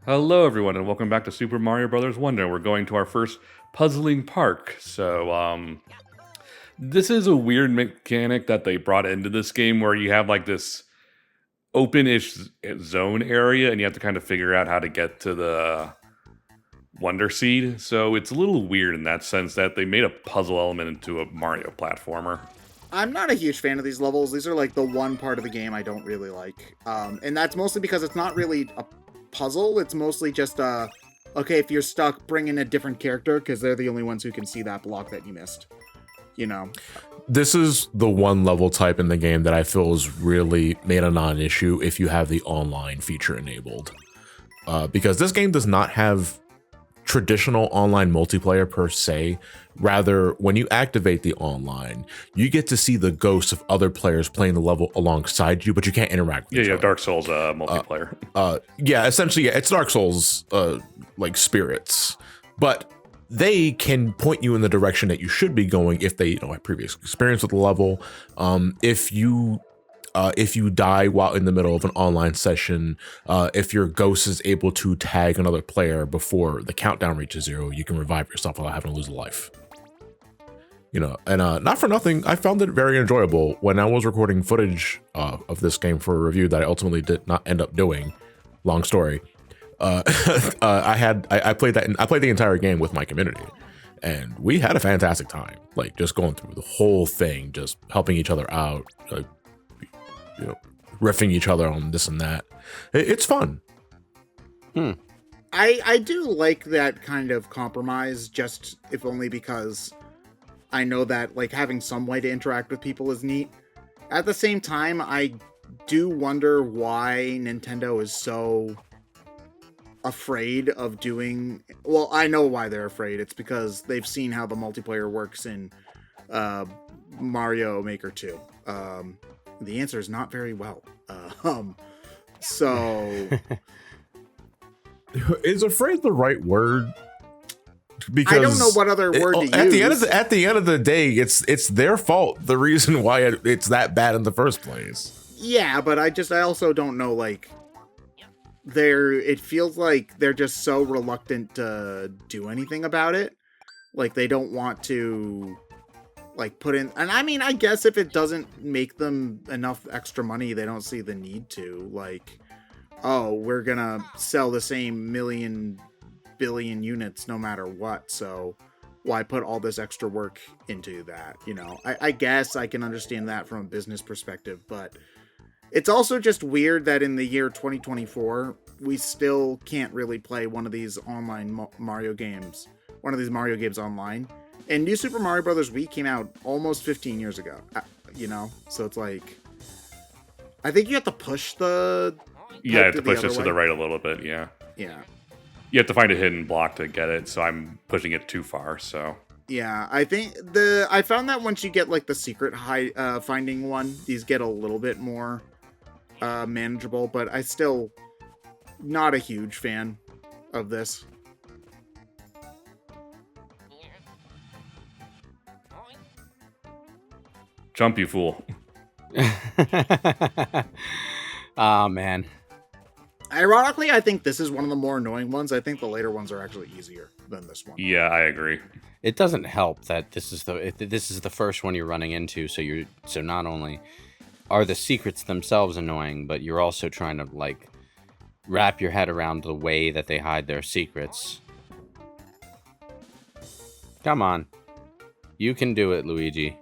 Hello, everyone, and welcome back to Super Mario Bros. Wonder. We're going to our first puzzling park. This is a weird mechanic that they brought into this game where you have like this open-ish zone area, and you have to kind of figure out how to get to the Wonder Seed. So it's a little weird in that sense that they made a puzzle element into a Mario platformer. I'm not a huge fan of these levels. These are like the one part of the game I don't really like. And that's mostly because it's not really a puzzle. It's mostly just, okay, if you're stuck, bring in a different character because they're the only ones who can see that block that you missed. You know? This is the one level type in the game that I feel is really made a non-issue if you have the online feature enabled. Because this game does not have traditional online multiplayer per se. Rather, when you activate the online, you get to see the ghosts of other players playing the level alongside you, but you can't interact with each other. Dark Souls multiplayer. Essentially, it's Dark Souls like spirits, but they can point you in the direction that you should be going if they have previous experience with the level. If you die while in the middle of an online session, if your ghost is able to tag another player before the countdown reaches 0, you can revive yourself without having to lose a life. And not for nothing, I found it very enjoyable when I was recording footage of this game for a review that I ultimately did not end up doing. Long story. I played the entire game with my community, and we had a fantastic time. Like just going through the whole thing, just helping each other out. Riffing each other on this and that. It's fun. I do like that kind of compromise, just if only because I know that like having some way to interact with people is neat. At the same time, I do wonder why Nintendo is so afraid of doing... Well, I know why they're afraid. It's because they've seen how the multiplayer works in Mario Maker 2. The answer is not very well. So is afraid the right word? Because I don't know what other word to use. At the end of the day, it's their fault. The reason why it's that bad in the first place. Yeah, but I also don't know. Like, it feels like they're just so reluctant to do anything about it. Like they don't want to. Like put in, and I mean, I guess if it doesn't make them enough extra money, they don't see the need to. Like, oh, we're gonna sell the same billion units no matter what, so why put all this extra work into that? I guess I can understand that from a business perspective, but it's also just weird that in the year 2024, we still can't really play one of these online Mario games online. And New Super Mario Bros. Wii came out almost 15 years ago, So it's like, I think you have to push the... Yeah, you have to push this to the right a little bit, yeah. Yeah. You have to find a hidden block to get it, so I'm pushing it too far, so... Yeah, I think I found that once you get, like, the secret finding one, these get a little bit more manageable, but I still not a huge fan of this. Jump, you fool. Oh, man. Ironically, I think this is one of the more annoying ones. I think the later ones are actually easier than this one. Yeah, I agree. It doesn't help that this is the first one you're running into, so not only are the secrets themselves annoying, but you're also trying to like wrap your head around the way that they hide their secrets. Come on. You can do it, Luigi.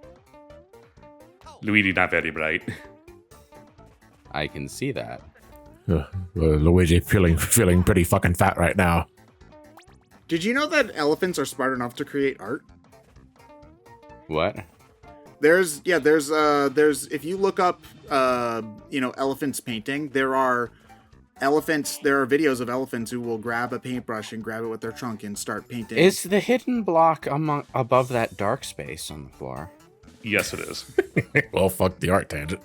Luigi not very bright. I can see that. Luigi feeling pretty fucking fat right now. Did you know that elephants are smart enough to create art? What? There's if you look up elephants painting, there are videos of elephants who will grab a paintbrush and grab it with their trunk and start painting. Is the hidden block above that dark space on the floor? Yes, it is. Well, fuck the art tangent.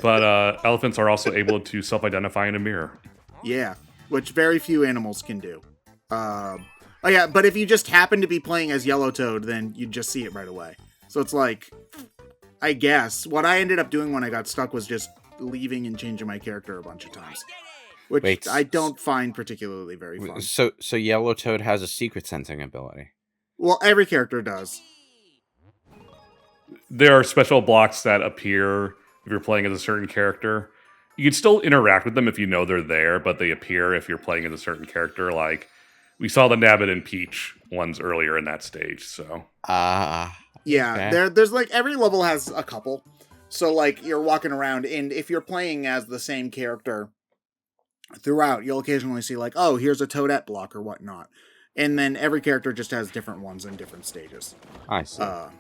But elephants are also able to self-identify in a mirror. Yeah, which very few animals can do. But if you just happen to be playing as Yellow Toad, then you just see it right away. So it's like, I guess, what I ended up doing when I got stuck was just leaving and changing my character a bunch of times. which Wait, I don't find particularly very fun. So Yellow Toad has a secret sensing ability. Well, every character does. There are special blocks that appear if you're playing as a certain character. You can still interact with them if you know they're there, but they appear if you're playing as a certain character. Like, we saw the Nabbit and Peach ones earlier in that stage, so... Yeah, Okay. there's like every level has a couple. So like you're walking around, and if you're playing as the same character throughout, you'll occasionally see like, oh, here's a Toadette block or whatnot. And then every character just has different ones in different stages. I see. Yeah.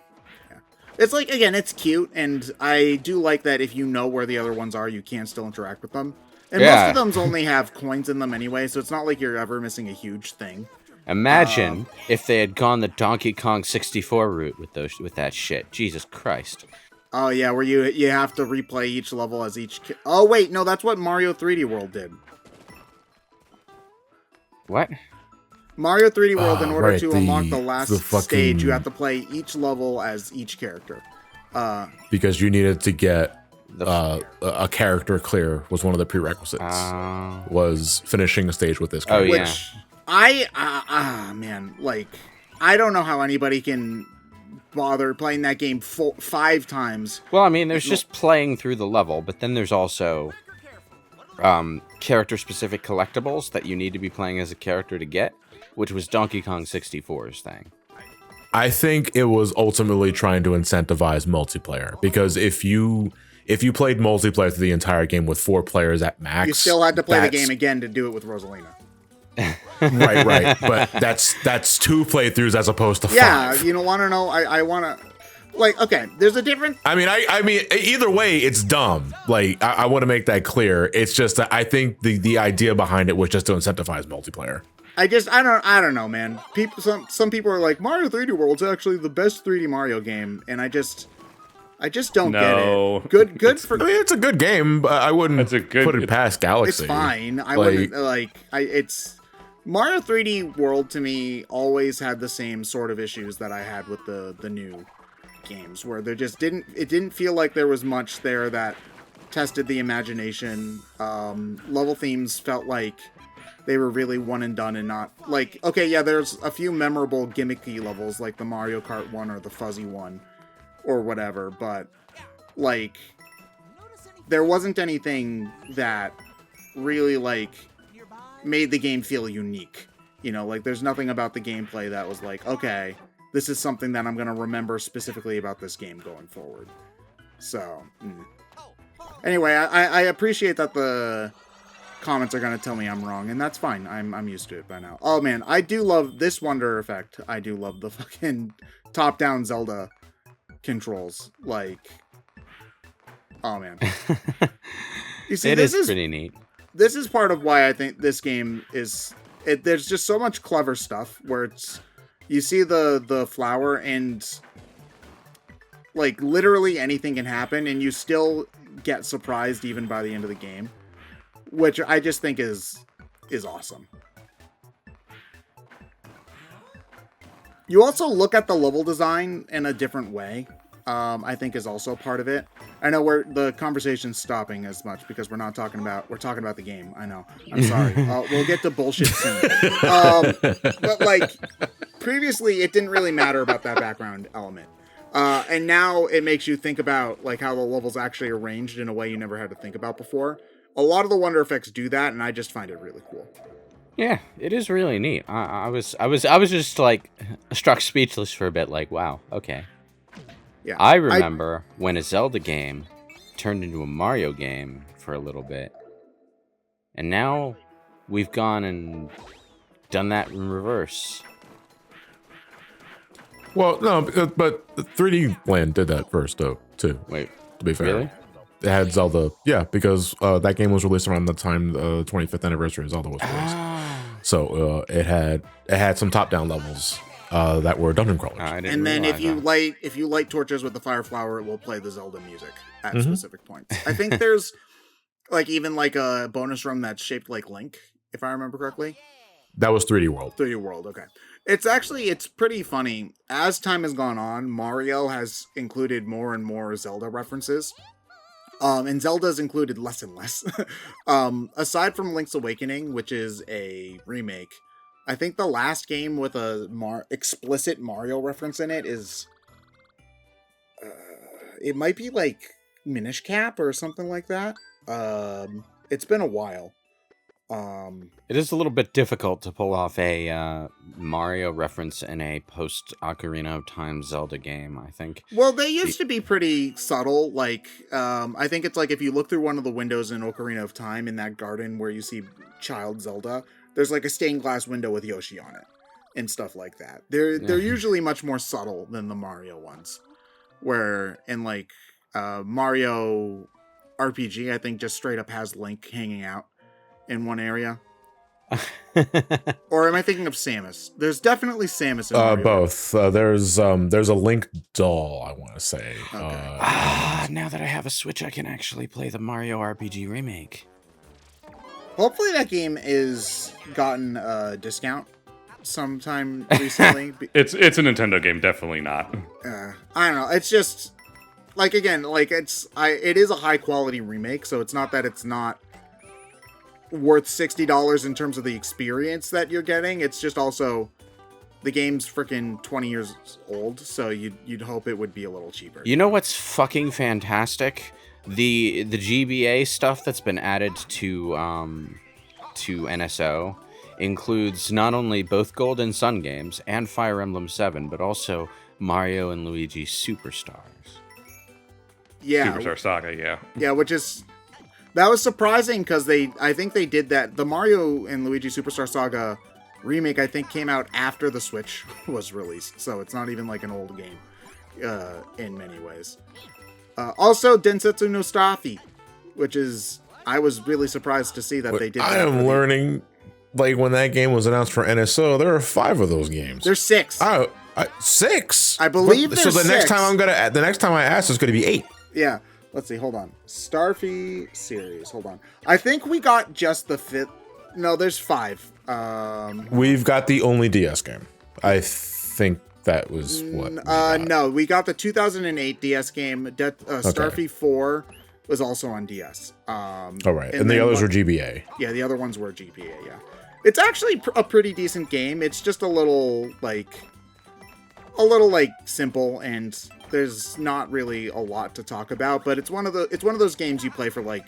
It's like, again, it's cute, and I do like that if you know where the other ones are, you can still interact with them. And most of them only have coins in them anyway, so it's not like you're ever missing a huge thing. Imagine if they had gone the Donkey Kong 64 route with that shit. Jesus Christ. Oh yeah, where you have to replay each level as each... Oh wait, no, that's what Mario 3D World did. What? Mario 3D World, in order right, to unlock the last fucking- stage, you have to play each level as each character. Because you needed to get a character clear was one of the prerequisites. Was finishing a stage with this character. yeah. Which man, like, I don't know how anybody can bother playing that game 5 times. Well, I mean, there's just playing through the level, but then there's also character-specific collectibles that you need to be playing as a character to get, which was Donkey Kong 64's thing. I think it was ultimately trying to incentivize multiplayer, because if you played multiplayer through the entire game with 4 players at max, You still had to play the game again to do it with Rosalina. right. But that's 2 playthroughs as opposed to 5. Yeah, you don't want to know. I want to... Like, okay, there's a different... I mean, either way, it's dumb. Like, I want to make that clear. It's just that I think the idea behind it was just to incentivize multiplayer. I don't know, man. Some people are like, Mario 3D World's actually the best 3D Mario game, and I just don't get it. Good for... I mean, it's a good game, but I wouldn't It's a good- put it past Galaxy. It's fine. I Like- wouldn't, like... It's... Mario 3D World, to me, always had the same sort of issues that I had with the new games, where there just didn't feel like there was much there that tested the imagination. Level themes felt like they were really one and done, and not like, okay, yeah, there's a few memorable gimmicky levels like the Mario Kart one or the fuzzy one or whatever, but like there wasn't anything that really like made the game feel unique. You know, like there's nothing about the gameplay that was like, okay, this is something that I'm going to remember specifically about this game going forward. So, anyway, I appreciate that the comments are going to tell me I'm wrong, and that's fine. I'm used to it by now. Oh man, I do love this Wonder Effect. I do love the fucking top-down Zelda controls. Like, oh man. You see, It this is pretty neat. This is part of why I think this game is... there's just so much clever stuff where it's... You see the flower, and like literally anything can happen, and you still get surprised even by the end of the game, which I just think is awesome. You also look at the level design in a different way. I think is also part of it. I know the conversation's stopping as much because we're talking about the game. I know. I'm sorry. We'll get to bullshit soon. But like previously, it didn't really matter about that background element, and now it makes you think about like how the level's actually arranged in a way you never had to think about before. A lot of the Wonder Effects do that, and I just find it really cool. Yeah, it is really neat. I was just like struck speechless for a bit. Like, wow, okay. Yeah, I remember when a Zelda game turned into a Mario game for a little bit, and now we've gone and done that in reverse. Well, no, but 3D Land did that first, though, too. Wait, To be fair. really? It had Zelda, yeah, because that game was released around the time the 25th anniversary of Zelda was released. So it had some top-down levels that were dungeon crawlers. I didn't And then if realize you light torches with the fire flower, it will play the Zelda music at specific points. I think there's like even like a bonus room that's shaped like Link, if I remember correctly. That was 3D World. 3D World, okay. It's pretty funny. As time has gone on, Mario has included more and more Zelda references. And Zelda's included less and less. Aside from Link's Awakening, which is a remake, I think the last game with a explicit Mario reference in it is... it might be like Minish Cap or something like that. It's been a while. It is a little bit difficult to pull off a Mario reference in a post-Ocarina of Time Zelda game, I think. Well, they used to be pretty subtle. Like, I think it's like if you look through one of the windows in Ocarina of Time in that garden where you see Child Zelda, there's like a stained glass window with Yoshi on it and stuff like that. They're usually much more subtle than the Mario ones. Where in like Mario RPG, I think just straight up has Link hanging out in one area. Or am I thinking of Samus? There's definitely Samus in Mario. Both. There's a Link doll, I want to say. Okay. Now that I have a Switch, I can actually play the Mario RPG remake. Hopefully that game is gotten a discount sometime recently. It's a Nintendo game, definitely not. I don't know. It's just like, again, like it is a high quality remake, so it's not that it's not worth $60 in terms of the experience that you're getting. It's just also the game's freaking 20 years old, so you'd hope it would be a little cheaper. You know what's fucking fantastic? The GBA stuff that's been added to NSO includes not only both Gold and Sun games and Fire Emblem 7, but also Mario and Luigi Superstars. Yeah. Superstar Saga, yeah. Yeah, that was surprising because I think they did that. The Mario and Luigi Superstar Saga remake, I think, came out after the Switch was released, so it's not even like an old game in many ways. Also, Densetsu no Stafi, which is, I was really surprised to see that they did that. I am learning, like, when that game was announced for NSO, there are 5 of those games. There's 6. 6? I believe So there's the next 6. time the next time I ask is going to be 8. Yeah. Let's see, hold on. Starfy series, hold on. I think we got just the 5th. No, there's 5. We've got the only DS game. I think that was what. No, we got the 2008 DS game. Starfy 4 was also on DS. All right, and the others were GBA. Yeah, the other ones were GBA, yeah. It's actually a pretty decent game. It's just a little simple, and there's not really a lot to talk about, but it's one of those games you play for like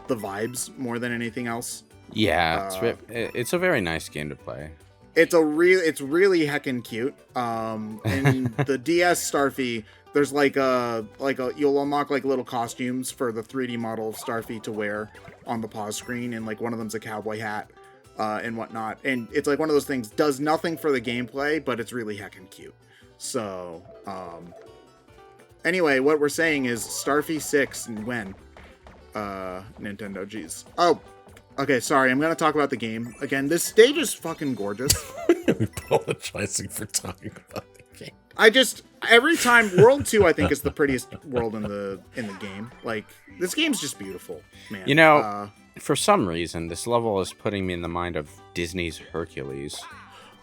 the vibes more than anything else. Yeah, it's a very nice game to play. It's really heckin' cute. In the DS Starfy, there's you'll unlock like little costumes for the 3D model of Starfy to wear on the pause screen, and like one of them's a cowboy hat and whatnot. And it's like one of those things, does nothing for the gameplay, but it's really heckin' cute. So, anyway, what we're saying is Starfy 6 and when? Nintendo, jeez. Oh, okay, sorry, I'm gonna talk about the game. Again, this stage is fucking gorgeous. I'm apologizing for talking about the game. Every time, World 2, I think, is the prettiest world in the game. Like, this game's just beautiful, man. You know, for some reason, this level is putting me in the mind of Disney's Hercules.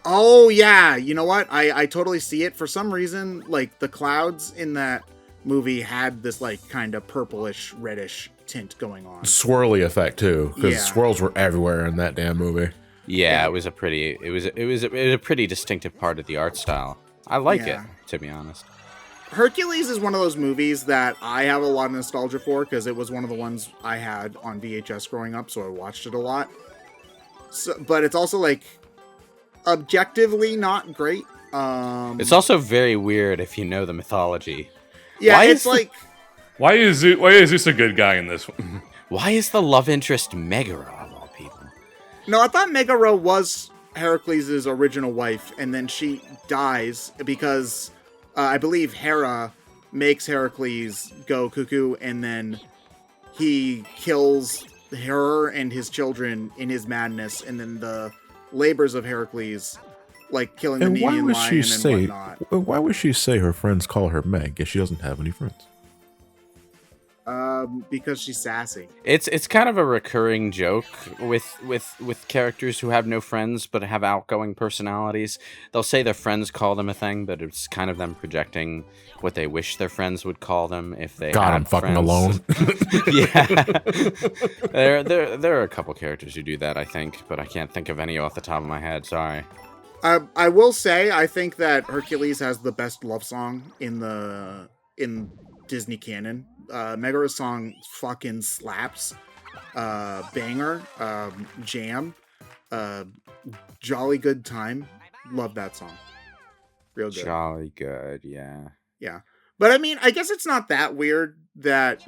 Oh, yeah. You know what? I totally see it. For some reason, like, the clouds in that movie had this, like, kind of purplish, reddish tint going on. Swirly effect, too, because swirls were everywhere in that damn movie. Yeah, it was a pretty distinctive part of the art style. I like it, to be honest. Hercules is one of those movies that I have a lot of nostalgia for, because it was one of the ones I had on VHS growing up, so I watched it a lot. So, but it's also, like, objectively not great. It's also very weird if you know the mythology. Yeah, why is Zeus a good guy in this one? Why is the love interest Megara of all people? No, I thought Megara was Heracles' original wife, and then she dies because I believe Hera makes Heracles go cuckoo, and then he kills her and his children in his madness, and then the labors of Heracles, like killing the Nemean lion and whatnot. Why would she say her friends call her Meg if she doesn't have any friends? Because she's sassy. It's kind of a recurring joke with characters who have no friends but have outgoing personalities. They'll say their friends call them a thing, but it's kind of them projecting what they wish their friends would call them if they God, had I'm fucking friends. alone. Yeah. there are a couple characters who do that, I think, but I can't think of any off the top of my head. Sorry. I will say, I think that Hercules has the best love song in Disney canon. Megara's song fucking slaps. Banger. Jam. Jolly good time. Love that song. Real good. Jolly good, yeah. Yeah. But I mean, I guess it's not that weird that,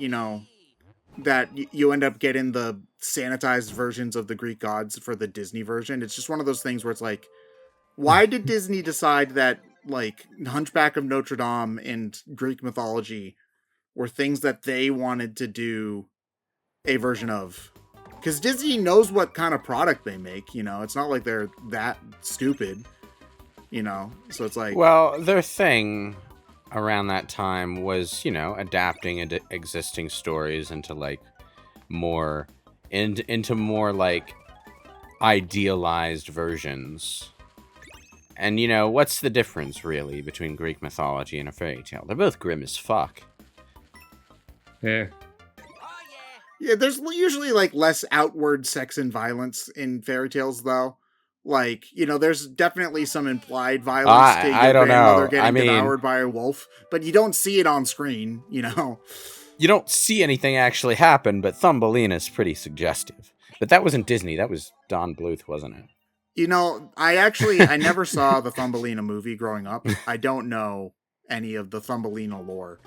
that you end up getting the sanitized versions of the Greek gods for the Disney version. It's just one of those things where it's like, why did Disney decide that, like, Hunchback of Notre Dame and Greek mythology were things that they wanted to do a version of? Because Disney knows what kind of product they make, It's not like they're that stupid, So it's like... Well, their thing around that time was, adapting existing stories into, like, more... into more, like, idealized versions. And, what's the difference, really, between Greek mythology and a fairy tale? They're both grim as fuck. Yeah. Yeah, there's usually, like, less outward sex and violence in fairy tales, though. Like, there's definitely some implied violence to your grandmother getting devoured by a wolf, but you don't see it on screen, You don't see anything actually happen, but Thumbelina's pretty suggestive. But that wasn't Disney, that was Don Bluth, wasn't it? I never saw the Thumbelina movie growing up. I don't know any of the Thumbelina lore.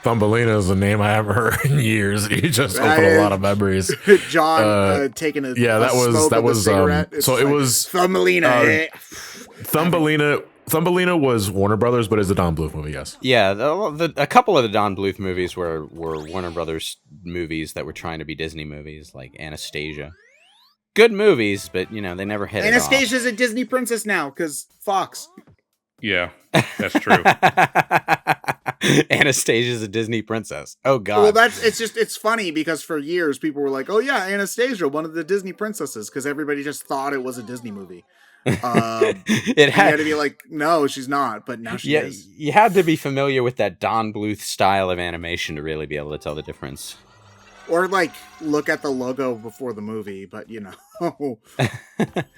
Thumbelina is a name I haven't heard in years. You just opened a lot of memories. John taking a smoke of a cigarette. So it was Thumbelina. Thumbelina was Warner Brothers, but it's a Don Bluth movie, yes. Yeah, a couple of the Don Bluth movies were Warner Brothers movies that were trying to be Disney movies, like Anastasia. Good movies, but, they never hit Anastasia's a Disney princess now, because Fox. Yeah, that's true. Anastasia's a Disney princess. Oh, God. Well, it's funny because for years people were like, oh, yeah, Anastasia, one of the Disney princesses, because everybody just thought it was a Disney movie. You had to be like, no, she's not, but now she is. You had to be familiar with that Don Bluth style of animation to really be able to tell the difference. Or, like, look at the logo before the movie, but,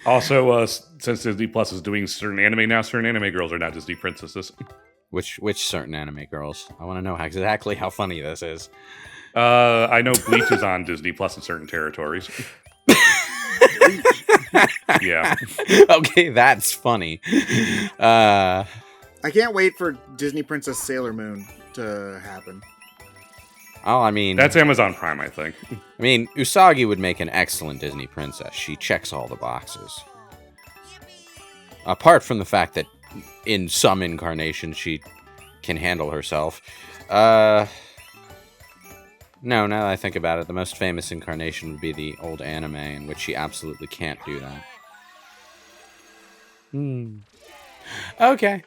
Also, since Disney Plus is doing certain anime now, certain anime girls are now Disney princesses. Which certain anime girls? I want to know exactly how funny this is. I know Bleach is on Disney Plus in certain territories. Yeah. Okay, that's funny. I can't wait for Disney Princess Sailor Moon to happen. Oh, I mean... That's Amazon Prime, I think. I mean, Usagi would make an excellent Disney princess. She checks all the boxes. Apart from the fact that in some incarnations she can handle herself. No, now that I think about it, the most famous incarnation would be the old anime in which she absolutely can't do that. Okay.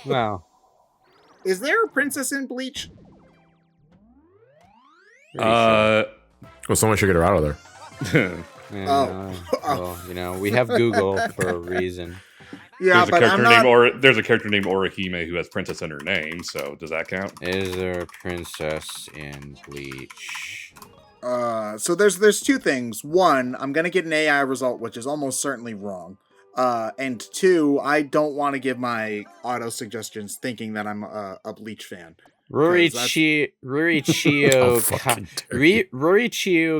Well... Is there a princess in Bleach? Well, someone should get her out of there. Well, we have Google for a reason. Yeah, there's a character named Orihime who has princess in her name, so does that count? Is there a princess in Bleach? So there's two things. One, I'm gonna get an AI result, which is almost certainly wrong. And two, I don't want to give my auto suggestions thinking that I'm a Bleach fan. Rorichio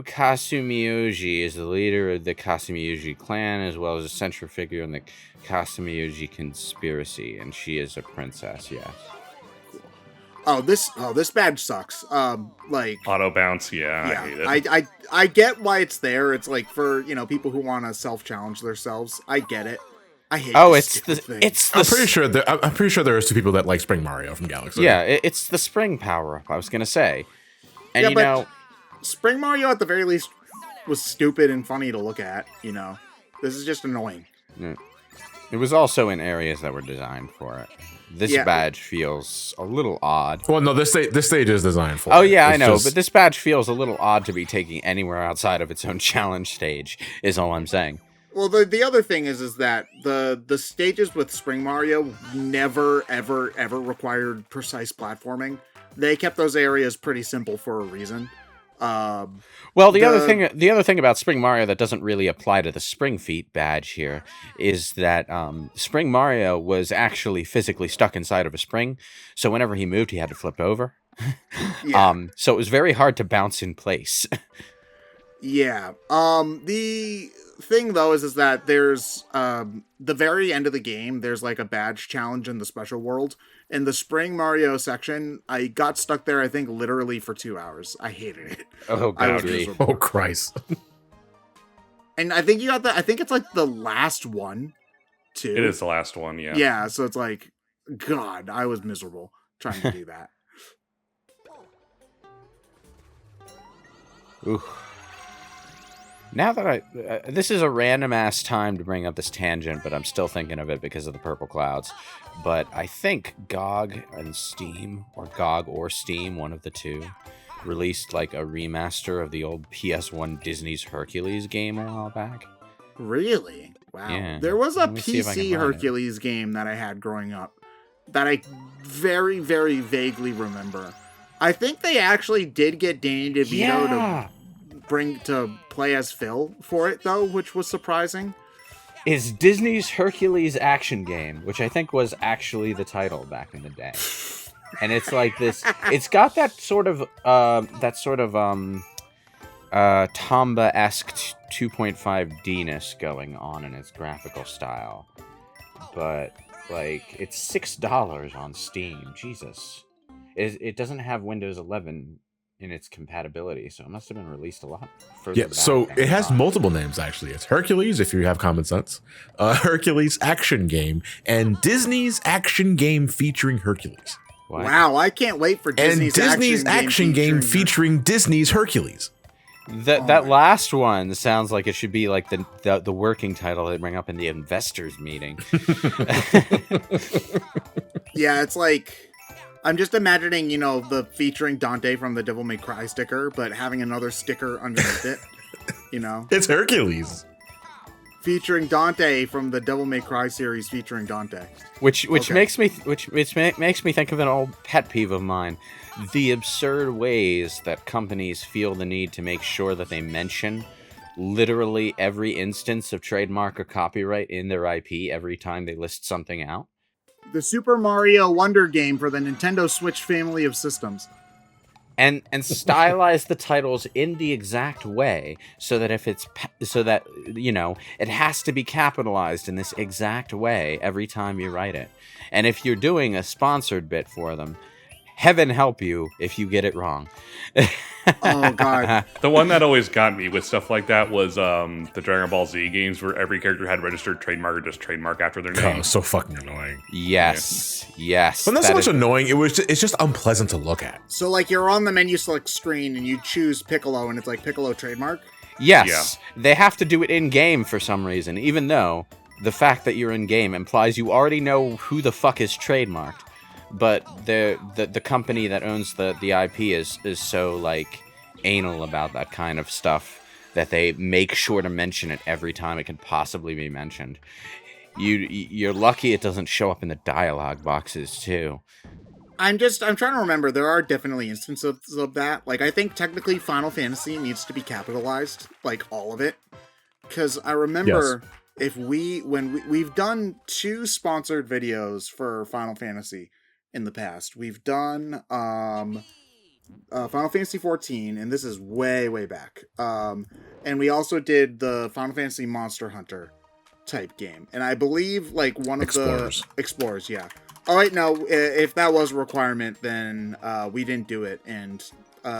Kasumioji is the leader of the Kasumioji clan, as well as a central figure in the Kasumioji conspiracy, and she is a princess. Yes. Oh, this badge sucks. Auto bounce. Yeah, I hate it. I get why it's there. It's like for people who want to self-challenge themselves. I get it. I hate. Oh, it's the. I'm pretty sure there's two people that like Spring Mario from Galaxy. Yeah, it's the spring power up. I was gonna say, and Spring Mario at the very least was stupid and funny to look at. This is just annoying. It was also in areas that were designed for it. This badge feels a little odd. Well, no, this stage is designed for it. Oh, yeah, It's I know, just- but this badge feels a little odd to be taking anywhere outside of its own challenge stage, is all I'm saying. Well, the other thing is that the stages with Spring Mario never, ever, ever required precise platforming. They kept those areas pretty simple for a reason. Well, the other thing about Spring Mario that doesn't really apply to the Spring Feet badge here is that Spring Mario was actually physically stuck inside of a spring, so whenever he moved, he had to flip over. Yeah. So it was very hard to bounce in place. Yeah. The thing though is that there's the very end of the game. There's like a badge challenge in the special world. In the Spring Mario section, I got stuck there. I think literally for 2 hours. I hated it. Oh, I was God. miserable. Oh, Christ. And I think you got I think it's like the last one, too. It is the last one, yeah. Yeah. So it's like, God, I was miserable trying to do that. Ooh. Now that this is a random ass time to bring up this tangent, but I'm still thinking of it because of the purple clouds. But I think GOG and Steam, or GOG or Steam, one of the two, released like a remaster of the old PS1 Disney's Hercules game a while back. Really? Wow. Yeah. There was a Let me see if I can PC find it. Hercules game that I had growing up that I very, very vaguely remember. I think they actually did get Danny DeVito to bring to play as Phil for it, though, which was surprising. Is Disney's Hercules action game, which I think was actually the title back in the day. And it's like this, it's got that sort of Tomba-esque 2.5D-ness going on in its graphical style. But, like, it's $6 on Steam. Jesus. It doesn't have Windows 11 in its compatibility, so it must have been released a lot further Yeah, back so than it has GOG. multiple names, actually. It's Hercules, if you have common sense, Hercules Action Game, and Disney's Action Game featuring Hercules. What? Wow, I can't wait for Disney's, and Disney's Action Game featuring Disney's Hercules. That last one sounds like it should be like the working title they bring up in the investors meeting. Yeah, it's like, I'm just imagining, the featuring Dante from the Devil May Cry sticker, but having another sticker underneath it, It's Hercules. featuring Dante from the Devil May Cry series featuring Dante. Which Okay. makes me think of an old pet peeve of mine: the absurd ways that companies feel the need to make sure that they mention literally every instance of trademark or copyright in their IP every time they list something out. The Super Mario Wonder game for the Nintendo Switch family of systems. And stylize the titles in the exact way so that it has to be capitalized in this exact way every time you write it. And if you're doing a sponsored bit for them, heaven help you if you get it wrong. Oh, God. The one that always got me with stuff like that was the Dragon Ball Z games where every character had registered trademark or just trademark after their name. Oh, so fucking annoying. Yes. But not so much annoying, it's just unpleasant to look at. So, like, you're on the menu select screen and you choose Piccolo and it's like Piccolo trademark? Yes, they have to do it in-game for some reason, even though the fact that you're in-game implies you already know who the fuck is trademarked. But the company that owns the IP is so, like, anal about that kind of stuff that they make sure to mention it every time it can possibly be mentioned. You're lucky it doesn't show up in the dialogue boxes, too. I'm trying to remember. There are definitely instances of that. Like, I think technically Final Fantasy needs to be capitalized, like all of it. Because I remember when we've done 2 sponsored videos for Final Fantasy in the past. We've done Final Fantasy 14, and this is way, way back. And we also did the Final Fantasy Monster Hunter type game. And I believe, like, one of the Explorers, yeah. Oh, wait, no, if that was a requirement, then we didn't do it, and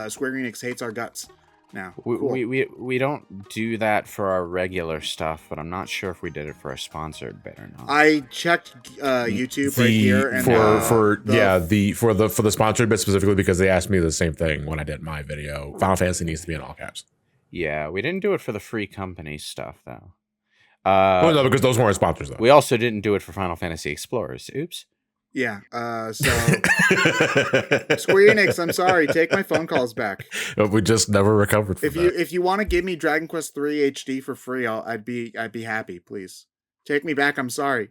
Square Enix hates our guts now. Cool. We don't do that for our regular stuff, but I'm not sure if we did it for a sponsored bit or not. I checked YouTube right here, and for the sponsored bit specifically because they asked me the same thing when I did my video. Final Fantasy needs to be in all caps. Yeah, we didn't do it for the free company stuff, though. Well, no, because those weren't sponsors though. We also didn't do it for Final Fantasy Explorers. Oops. Yeah. So Square Enix, I'm sorry. Take my phone calls back. We just never recovered from that. If you want to give me Dragon Quest 3 HD for free, I'd be happy. Please take me back. I'm sorry.